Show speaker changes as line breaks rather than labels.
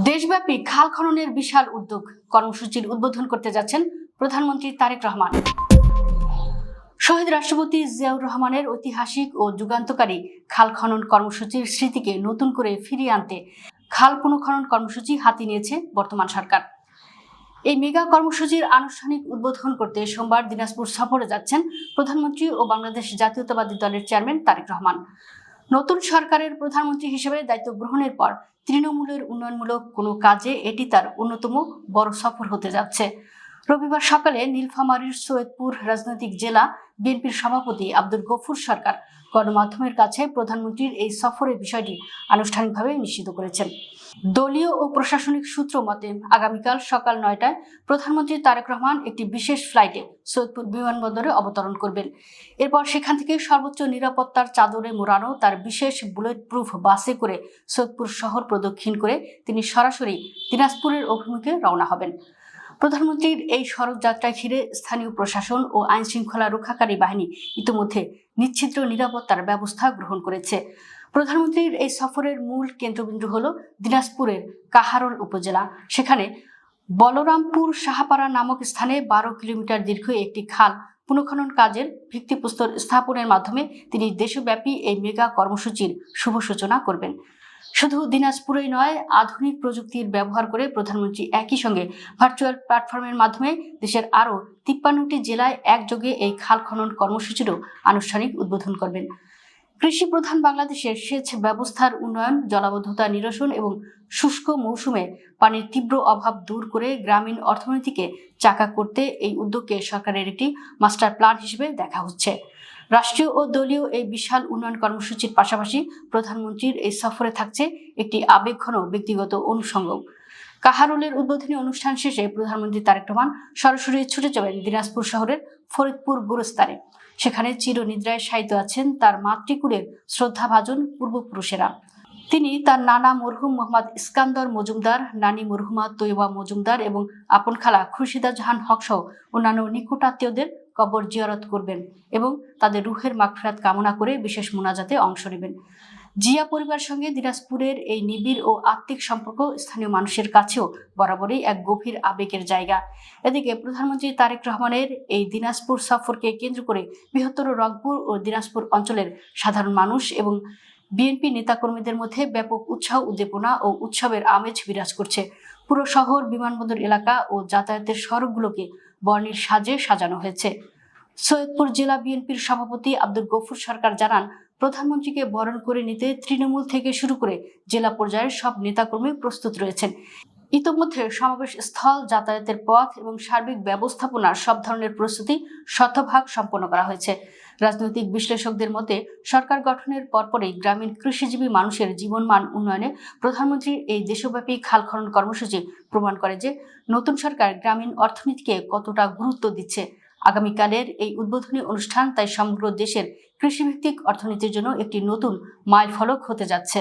দেশব্যাপী খাল খননের বিশাল উদ্যোগ কর্মসূচির উদ্বোধন করতে যাচ্ছেন প্রধানমন্ত্রী তারেক রহমান। শহীদ রাষ্ট্রপতি জিয়াউর রহমানের ঐতিহাসিক ও যুগান্তকারী খাল খনন কর্মসূচির স্মৃতিকে নতুন করে ফিরিয়ে আনতে খাল পুনঃখনন কর্মসূচি হাতে নিয়েছে বর্তমান সরকার। এই মেগা কর্মসূচির আনুষ্ঠানিক উদ্বোধন করতে সোমবার দিনাজপুর সফরে যাচ্ছেন প্রধানমন্ত্রী ও বাংলাদেশ জাতীয়তাবাদী দলের চেয়ারম্যান তারেক রহমান। নতুন সরকারের প্রধানমন্ত্রী হিসেবে দায়িত্ব গ্রহণের পর তৃণমূলের উন্নয়নমূলক কোনো কাজে এটি তার অন্যতম বড় সফর হতে যাচ্ছে। রবিবার সকালে নীলফামারীর সৈয়দপুর রাজনৈতিক জেলা বিএনপির সভাপতি আব্দুল গফুর সরকার গণমাধ্যমের কাছে প্রধানমন্ত্রীর এই সফরের বিষয়টি আনুষ্ঠানিকভাবে নিশ্চিত করেছেন। দলীয় ও প্রশাসনিক সূত্র মতে আগামীকাল সকাল ৯টায় প্রধানমন্ত্রী তারেক রহমান একটি বিশেষ ফ্লাইটে সৈয়দপুর বিমানবন্দরে অবতরণ করবেন। এরপর সেখান থেকে সর্বোচ্চ নিরাপত্তার চাদরে মোড়ানো তার বিশেষ বুলেট প্রুফ বাসে করে সৈয়দপুর শহর প্রদক্ষিণ করে তিনি সরাসরি দিনাজপুরের অভিমুখে রওনা হবেন। প্রধানমন্ত্রীর এই সড়ক যাত্রায় ঘিরে স্থানীয় প্রশাসন ও আইন শৃঙ্খলা রক্ষাকারী বাহিনী ইতিমধ্যে নিশ্ছিদ্র নিরাপত্তার ব্যবস্থা গ্রহণ করেছে। প্রধানমন্ত্রীর এই সফরের মূল কেন্দ্রবিন্দু হল দিনাজপুরের কাহারোল উপজেলা। সেখানে বলরামপুর সাহাপাড়া নামক স্থানে ১২ কিলোমিটার দীর্ঘ একটি খাল পুনঃখনন কাজের ভিত্তিপ্রস্তর স্থাপনের মাধ্যমে তিনি দেশব্যাপী এই মেগা কর্মসূচির শুভ সূচনা করবেন। শুধু দিনাজপুরেই নয়, আধুনিক প্রযুক্তির ব্যবহার করে প্রধানমন্ত্রী একই সঙ্গে ভার্চুয়াল প্ল্যাটফর্মের মাধ্যমে দেশের আরও ৫৩টি জেলায় একযোগে এই খাল খনন কর্মসূচিরও আনুষ্ঠানিক উদ্বোধন করবেন। কৃষি প্রধান বাংলাদেশের সেচ ব্যবস্থার উন্নয়ন, জলাবদ্ধতা নিরসন এবং শুষ্ক মৌসুমে পানির তীব্র অভাব দূর করে গ্রামীণ অর্থনীতিকে চাকা করতে এই উদ্যোগকে সরকারের একটি মাস্টার প্ল্যান হিসেবে দেখা হচ্ছে। রাষ্ট্রীয় ও দলীয় এই বিশাল উন্নয়ন কর্মসূচির পাশাপাশি প্রধানমন্ত্রীর এই সফরে থাকছে একটি আবেগঘন ব্যক্তিগত অনুষঙ্গ। কাহারোলের উদ্বোধনী অনুষ্ঠান শেষে প্রধানমন্ত্রী তারেক রহমান সরাসরি ছুটে যাবেন দিনাজপুর শহরের ফরিদপুর গোরস্তানে। সেখানে চিরনিদ্রায় শায়িত আছেন তার মাতৃকুলের শ্রদ্ধাভাজন পূর্বপুরুষেরা। তিনি তার নানা মরহুম মোহাম্মদ ইস্কান্দর মজুমদার, নানি মরহুমা তৈয়বা মজুমদার এবং আপন খালা খুরশিদা জাহান হক সহ অন্যান্য নিকটাত্মীয়দের কবর জিয়ারত করবেন এবং তাদের রুহের মাগফিরাত কামনা করে বিশেষ মোনাজাতে অংশ নেবেন। জিয়া পরিবারের সঙ্গে দিনাজপুরের এই নিবিড় ও আত্মিক সম্পর্ক স্থানীয় মানুষের কাছেও বরাবরই এক গভীর আবেগের জায়গা। এদিকে প্রধানমন্ত্রী তারেক রহমানের এই দিনাজপুর সফরকে কেন্দ্র করে বৃহত্তর রংপুর ও দিনাজপুর অঞ্চলের সাধারণ মানুষ এবং বিএনপি নেতাকর্মীদের মধ্যে ব্যাপক উৎসাহ, উদ্দীপনা ও উৎসবের আমেজ বিরাজ করছে। পুরো শহর, বিমানবন্দর এলাকা ও যাতায়াতের সড়কগুলোকে বর্ণিল সাজে সাজানো হয়েছে। সৈয়দপুর জেলা বিএনপির সভাপতি আব্দুল গফুর সরকার জানান, প্রধানমন্ত্রীকে বরণ করে নিতে তৃণমূল থেকে শুরু করে জেলা পর্যায়ের সব নেতাকর্মী প্রস্তুত রয়েছেন। ইতোমধ্যে সমাবেশ স্থল, যাতায়াতের পথ এবং সার্বিক ব্যবস্থাপনার সব ধরনের প্রস্তুতি শতভাগ সম্পন্ন করা হয়েছে। রাজনৈতিক বিশ্লেষকদের মতে সরকার গঠনের পরপরই গ্রামীণ কৃষিজীবী মানুষের জীবনমান উন্নয়নে প্রধানমন্ত্রীর এই দেশব্যাপী খাল খনন কর্মসূচি প্রমাণ করে যে নতুন সরকার গ্রামীণ অর্থনীতিকে কতটা গুরুত্ব দিচ্ছে। আগামীকালের এই উদ্বোধনী অনুষ্ঠান তাই সমগ্র দেশের কৃষিভিত্তিক অর্থনীতির জন্য একটি নতুন মাইলফলক হতে যাচ্ছে।